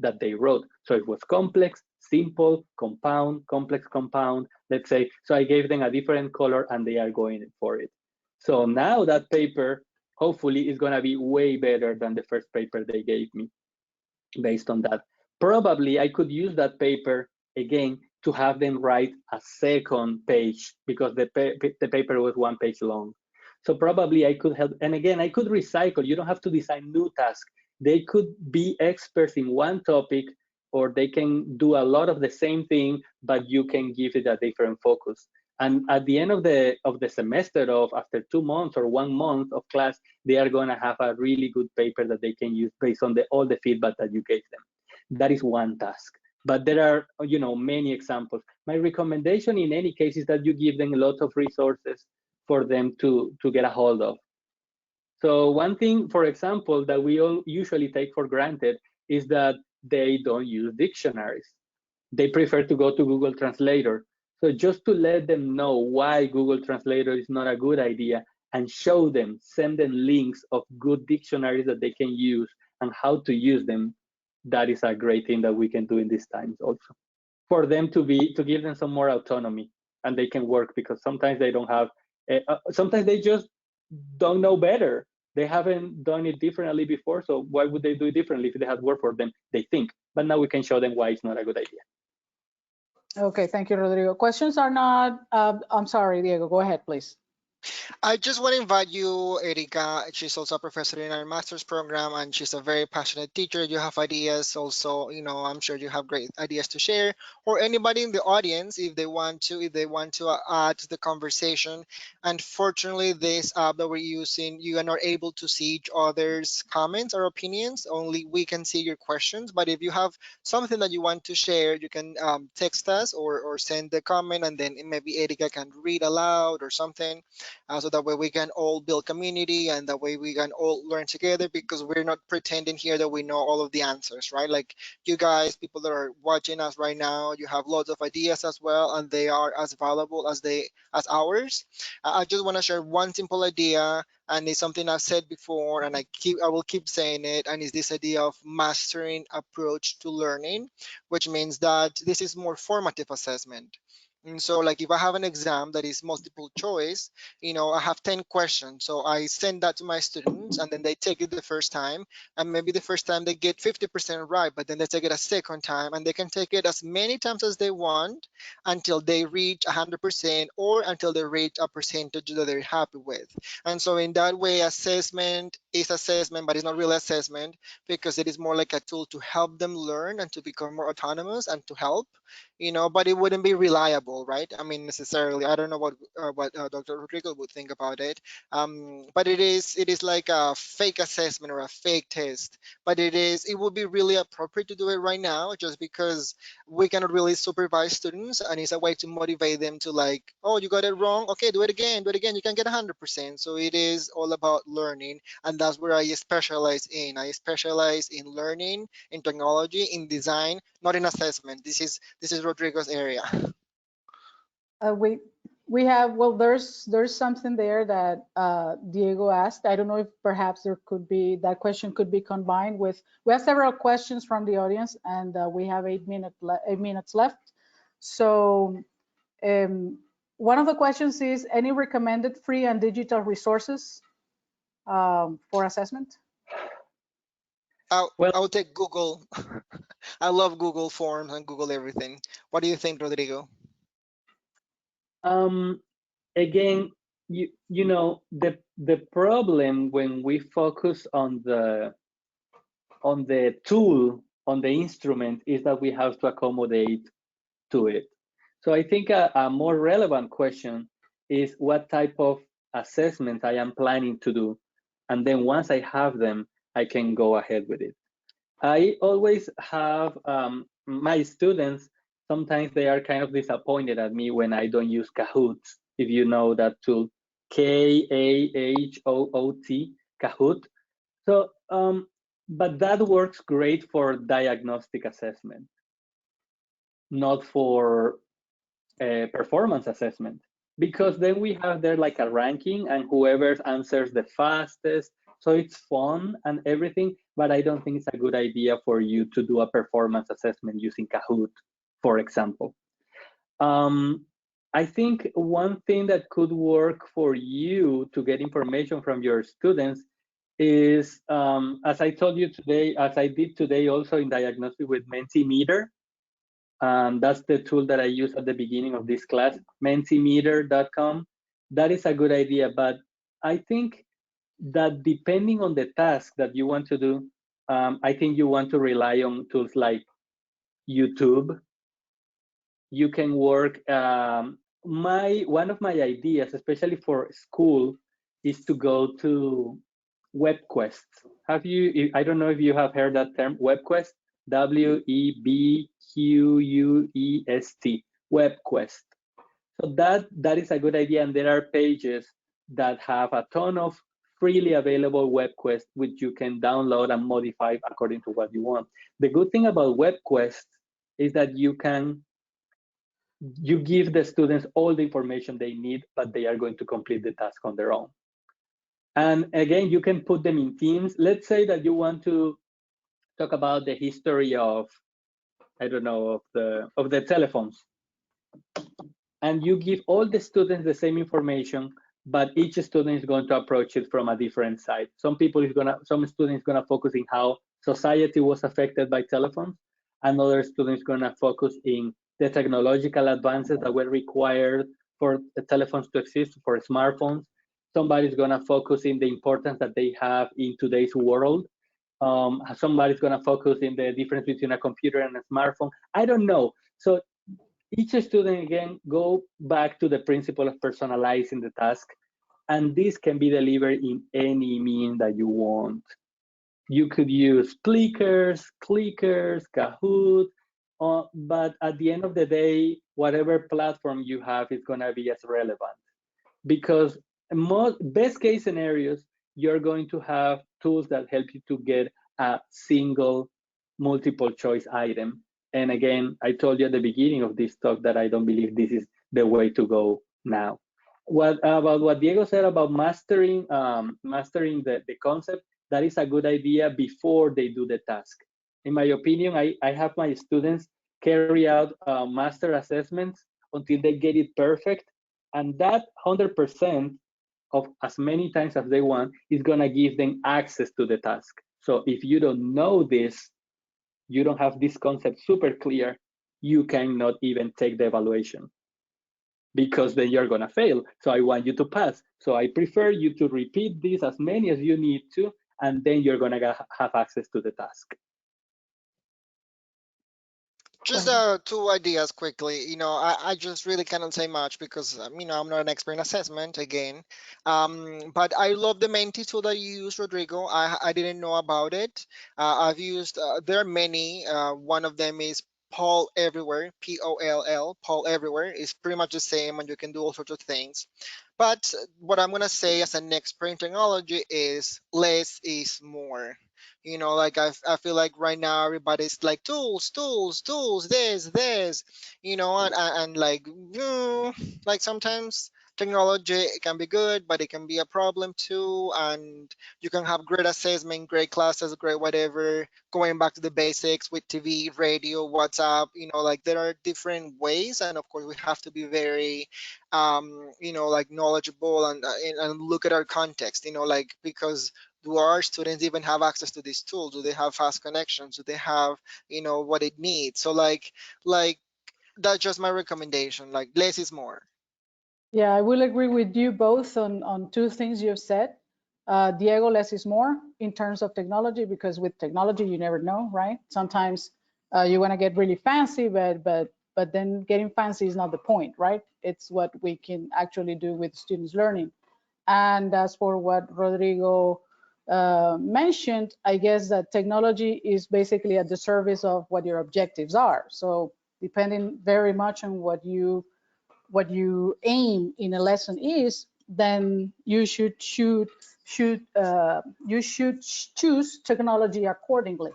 that they wrote. So it was complex, simple, compound, complex, compound, let's say. So I gave them a different color and they are going for it. So now that paper, hopefully, is going to be way better than the first paper they gave me based on that. Probably I could use that paper again to have them write a second page because the paper was 1 page long. So probably I could help. And again, I could recycle. You don't have to design new tasks. They could be experts in one topic or they can do a lot of the same thing, but you can give it a different focus. And at the end of the semester, of after 2 months or 1 month of class, they are going to have a really good paper that they can use based on all the feedback that you gave them. That is one task. But there are, many examples. My recommendation in any case is that you give them a lot of resources for them to get a hold of. So one thing, for example, that we all usually take for granted is that they don't use dictionaries. They prefer to go to Google Translator. So just to let them know why Google Translator is not a good idea, and show them, send them links of good dictionaries that they can use and how to use them, that is a great thing that we can do in these times also. For them to give them some more autonomy, and they can work, because sometimes they don't have, sometimes they just don't know better. They haven't done it differently before, so why would they do it differently if they had worked for them, they think. But now we can show them why it's not a good idea. Okay, thank you, Rodrigo. Questions are not, I'm sorry, Diego, go ahead, please. I just want to invite you, Erika. She's also a professor in our master's program, and she's a very passionate teacher. You have ideas also, I'm sure you have great ideas to share, or anybody in the audience, if they want to add to the conversation. Unfortunately, this app that we're using, you are not able to see each other's comments or opinions. Only we can see your questions. But if you have something that you want to share, you can text us or send the comment, and then maybe Erika can read aloud or something. So that way we can all build community, and that way we can all learn together, because we're not pretending here that we know all of the answers, right? Like you guys, people that are watching us right now, you have lots of ideas as well, and they are as valuable as ours. I just want to share one simple idea, and it's something I've said before, and I will keep saying it, and it's this idea of mastering approach to learning, which means that this is more formative assessment. And so like if I have an exam that is multiple choice, I have 10 questions. So I send that to my students, and then they take it the first time. And maybe the first time they get 50% right, but then they take it a second time, and they can take it as many times as they want until they reach 100%, or until they reach a percentage that they're happy with. And so in that way, assessment is assessment, but it's not really assessment, because it is more like a tool to help them learn and to become more autonomous and to help. But it wouldn't be reliable, right? I mean, necessarily. I don't know what Dr. Rodrigo would think about it. But it is like a fake assessment or a fake test. But it would be really appropriate to do it right now, just because we cannot really supervise students, and it's a way to motivate them to like, oh, you got it wrong. Okay, do it again. You can get 100%. So it is all about learning, and that's where I specialize in. I specialize in learning, in technology, in design, not in assessment. This is Rodrigo's area. We have, well, there's something there that Diego asked. I don't know if perhaps there could be, that question could be combined with, we have several questions from the audience, and we have 8 minutes left. So one of the questions is, any recommended free and digital resources for assessment? I'll take Google. I love Google Forms and Google everything. What do you think, Rodrigo? Again, the problem when we focus on the tool, on the instrument, is that we have to accommodate to it. So I think a more relevant question is what type of assessment I am planning to do. And then once I have them, I can go ahead with it. I always have my students, sometimes they are kind of disappointed at me when I don't use Kahoot, if you know that tool, Kahoot, Kahoot. So, but that works great for diagnostic assessment, not for performance assessment, because then we have there like a ranking, and whoever answers the fastest. So it's fun and everything, but I don't think it's a good idea for you to do a performance assessment using Kahoot, for example. I think one thing that could work for you to get information from your students is, as I told you today, as I did today also in diagnostic with Mentimeter. That's the tool that I used at the beginning of this class, mentimeter.com. That is a good idea, but I think that depending on the task that you want to do, I think you want to rely on tools like YouTube. You can work. One of my ideas, especially for school, is to go to WebQuest. Have you? I don't know if you have heard that term, WebQuest. WEBQUEST. WebQuest. So that is a good idea, and there are pages that have a ton of freely available WebQuest, which you can download and modify according to what you want. The good thing about WebQuest is that you give the students all the information they need, but they are going to complete the task on their own. And again, you can put them in teams. Let's say that you want to talk about the history of, I don't know, of the telephones. And you give all the students the same information, but each student is going to approach it from a different side. Some students gonna focus in how society was affected by telephones. Another student is gonna focus in the technological advances that were required for the telephones to exist, for smartphones. Somebody's gonna focus in the importance that they have in today's world. Somebody's gonna focus in the difference between a computer and a smartphone. I don't know. So each student, again, go back to the principle of personalizing the task, and this can be delivered in any mean that you want. You could use clickers, Kahoot, but at the end of the day, whatever platform you have is gonna be as relevant, because best case scenarios, you're going to have tools that help you to get a single multiple choice item. And again, I told you at the beginning of this talk that I don't believe this is the way to go now. About what Diego said about mastering the concept, that is a good idea before they do the task. In my opinion, I have my students carry out master assessments until they get it perfect, and that 100% of as many times as they want is gonna give them access to the task. So if you don't know this, you don't have this concept super clear, you cannot even take the evaluation, because then you're gonna fail. So I want you to pass. So I prefer you to repeat this as many as you need to, and then you're gonna have access to the task. Just two ideas quickly. I just really cannot say much because I'm not an expert in assessment again. But I love the Menti tool that you use, Rodrigo. I didn't know about it. I've used. There are many. One of them is Poll Everywhere. POLL. Poll Everywhere is pretty much the same, and you can do all sorts of things. But what I'm gonna say as an expert in technology is less is more. Like I feel like right now everybody's like tools, this, and like like sometimes technology can be good, but it can be a problem too. And you can have great assessment, great classes, great whatever, going back to the basics with TV, radio, WhatsApp. Like there are different ways, and of course we have to be very like knowledgeable and look at our context, like because do our students even have access to these tools? Do they have fast connections? Do they have what it needs? So like that's just my recommendation. Like less is more. Yeah, I will agree with you both on two things you've said. Diego, less is more in terms of technology, because with technology you never know, right? Sometimes you want to get really fancy, but then getting fancy is not the point, right? It's what we can actually do with students learning. And as for what Rodrigo mentioned, I guess that technology is basically at the service of what your objectives are. So depending very much on what you aim in a lesson is, then you should choose technology accordingly.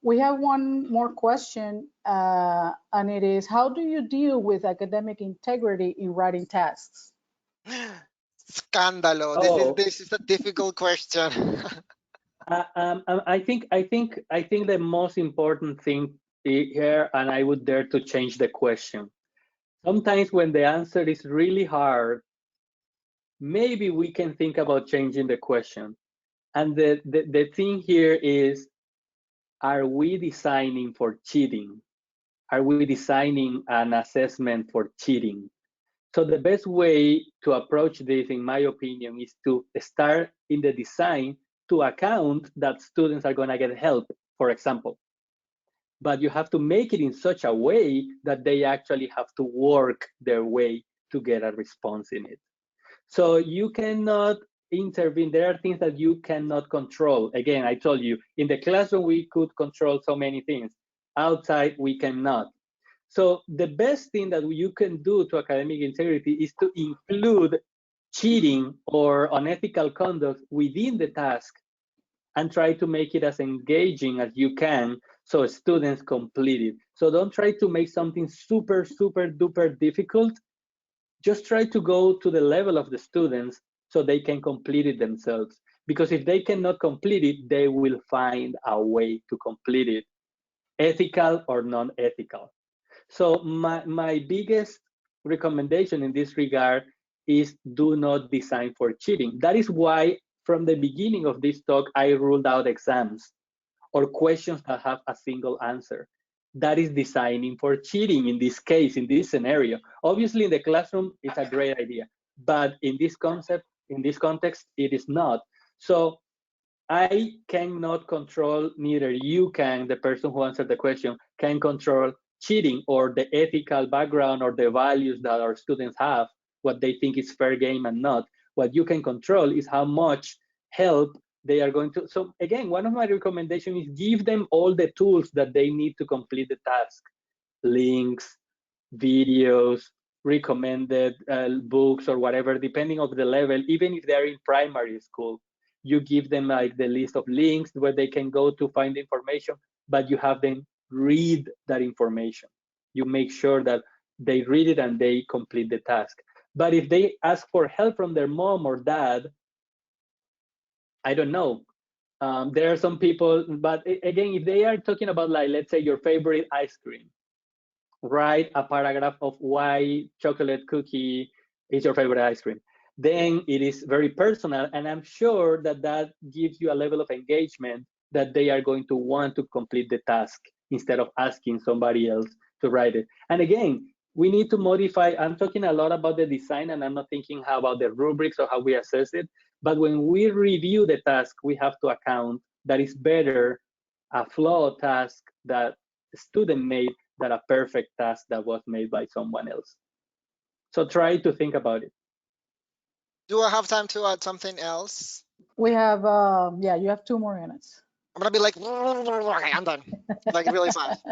We have one more question, and it is, how do you deal with academic integrity in writing tests? Scandalo. Oh, This is a difficult question. I think the most important thing here, and I would dare to change the question. Sometimes when the answer is really hard, maybe we can think about changing the question. And the thing here is, are we designing for cheating? Are we designing an assessment for cheating? So the best way to approach this, in my opinion, is to start in the design to account that students are going to get help, for example. but you have to make it in such a way that they actually have to work their way to get a response in it. So you cannot intervene. There are things that you cannot control. Again, I told you, in the classroom, we could control so many things. Outside, we cannot. So the best thing that you can do to academic integrity is to include cheating or unethical conduct within the task and try to make it as engaging as you can so students complete it. So don't try to make something super, super duper difficult. Just try to go to the level of the students so they can complete it themselves. Because if they cannot complete it, they will find a way to complete it, ethical or non-ethical. So my biggest recommendation in this regard is do not design for cheating. That is why from the beginning of this talk, I ruled out exams or questions that have a single answer. That is designing for cheating in this case, in this scenario. Obviously in the classroom, it's a great idea, but in this concept, in this context, it is not. So I cannot control, neither you can, the person who answered the question, can control cheating or the ethical background or the values that our students have, what they think is fair game and not. What you can control is how much help they are going to. So again, one of my recommendations is give them all the tools that they need to complete the task. Links, videos, recommended books or whatever, depending on the level, even if they're in primary school. You give them like the list of links where they can go to find information, but you have them read that information. You make sure that they read it and they complete the task. But if they ask for help from their mom or dad, I don't know. There are some people, but again, if they are talking about like, let's say your favorite ice cream, write a paragraph of why chocolate cookie is your favorite ice cream. Then it is very personal, and I'm sure that that gives you a level of engagement that they are going to want to complete the task instead of asking somebody else to write it. And again, we need to modify. I'm talking a lot about the design, and I'm not thinking how about the rubrics or how we assess it. But when we review the task, we have to account that it's better a flawed task that the student made than a perfect task that was made by someone else. So try to think about it. Do I have time to add something else? We have, yeah, you have 2 more minutes. I'm gonna be like, okay, I'm done, like really fast.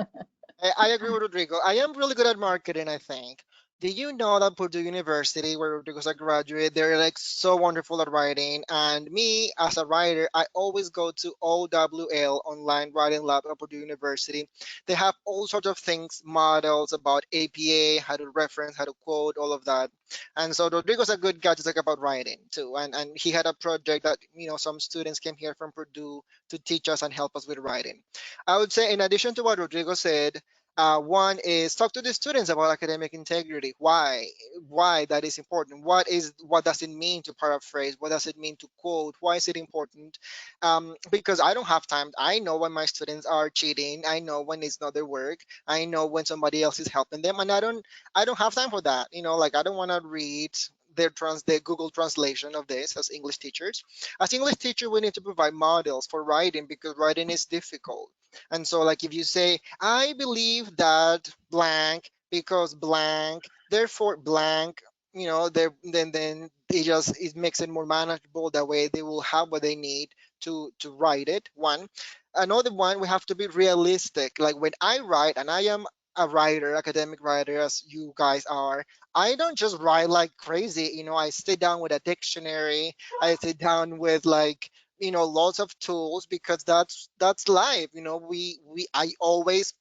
I agree with Rodrigo. I am really good at marketing, I think. Did you know that Purdue University, where Rodrigo's a graduate, they're like so wonderful at writing? And me, as a writer, I always go to OWL, Online Writing Lab at Purdue University. They have all sorts of things, models about APA, how to reference, how to quote, all of that. And so Rodrigo's a good guy to talk about writing too. And he had a project that, some students came here from Purdue to teach us and help us with writing. I would say, in addition to what Rodrigo said, one is talk to the students about academic integrity. Why that is important? What does it mean to paraphrase? What does it mean to quote? Why is it important? Because I don't have time. I know when my students are cheating. I know when it's not their work. I know when somebody else is helping them, and I don't have time for that. Like I don't want to read the Google translation of this as English teachers. As English teacher, we need to provide models for writing because writing is difficult. And so like if you say, I believe that blank because blank, therefore blank, then it makes it more manageable. That way they will have what they need to write it. One. Another one, we have to be realistic. Like when I write, and I am a writer, academic writer, as you guys are, I don't just write like crazy. I sit down with a dictionary. I sit down with like lots of tools because that's life. I always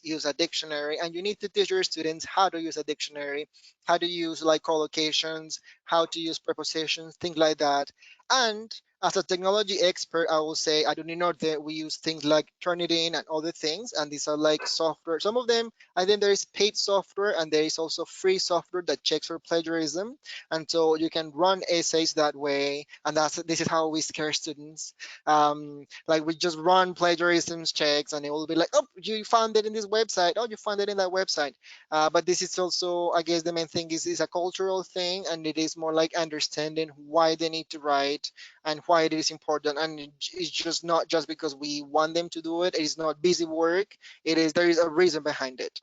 use a dictionary, and you need to teach your students how to use a dictionary, how to use like collocations, how to use prepositions, things like that. And as a technology expert, I will say I don't know that we use things like Turnitin and other things, and these are like software. Some of them, I think there is paid software, and there is also free software that checks for plagiarism, and so you can run essays that way. And this is how we scare students. Like we just run plagiarism checks, and it will be like, oh, you found it in this website. Oh, you found it in that website. But this is also, I guess, the main thing is a cultural thing, and it is more like understanding why they need to write and why it is important. And it's just not just because we want them to do it. It is not busy work. There is a reason behind it.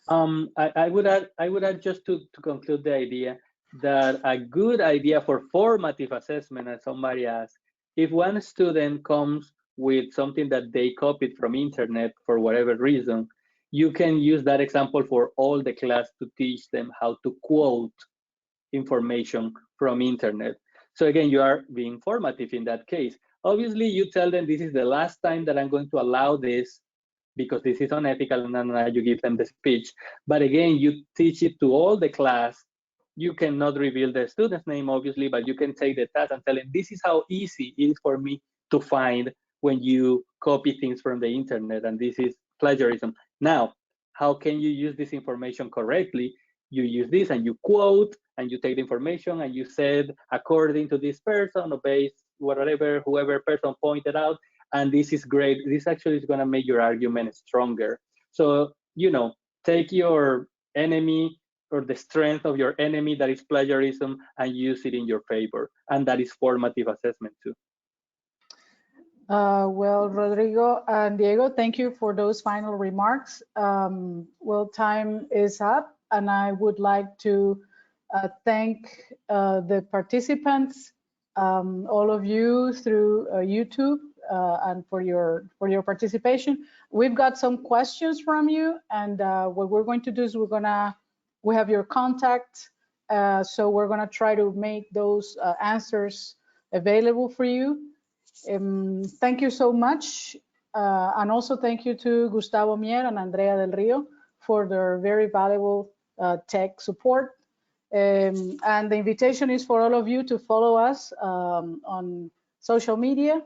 I would add just to conclude the idea that a good idea for formative assessment, as somebody asked, if one student comes with something that they copied from internet for whatever reason, you can use that example for all the class to teach them how to quote information from internet. So again, you are being formative in that case. Obviously, you tell them this is the last time that I'm going to allow this because this is unethical, and you give them the speech. But again, you teach it to all the class. You cannot reveal the student's name, obviously, but you can take the task and tell them, this is how easy it is for me to find when you copy things from the internet, and this is plagiarism. Now, how can you use this information correctly? You use this and you quote, and you take the information and you said, according to this person, or based whatever, whoever person pointed out, and this is great. This actually is going to make your argument stronger. So, take your enemy or the strength of your enemy, that is plagiarism, and use it in your favor. And that is formative assessment too. Well, Rodrigo and Diego, thank you for those final remarks. Well, time is up, and I would like to thank the participants, all of you through YouTube, and for your participation. We've got some questions from you, and what we're going to do is we have your contact, so we're gonna try to make those answers available for you. Thank you so much, and also thank you to Gustavo Mier and Andrea del Rio for their very valuable tech support. And the invitation is for all of you to follow us on social media,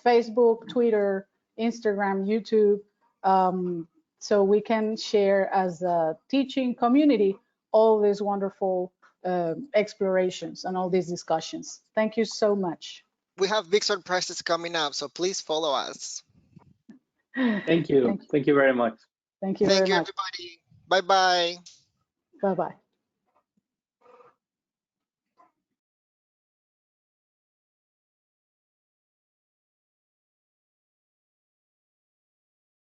Facebook, Twitter, Instagram, YouTube, so we can share as a teaching community all these wonderful explorations and all these discussions. Thank you so much. We have big surprises coming up, so please follow us. Thank you. Thank you very much. Thank you very much. Thank you, everybody. Bye-bye. Bye-bye.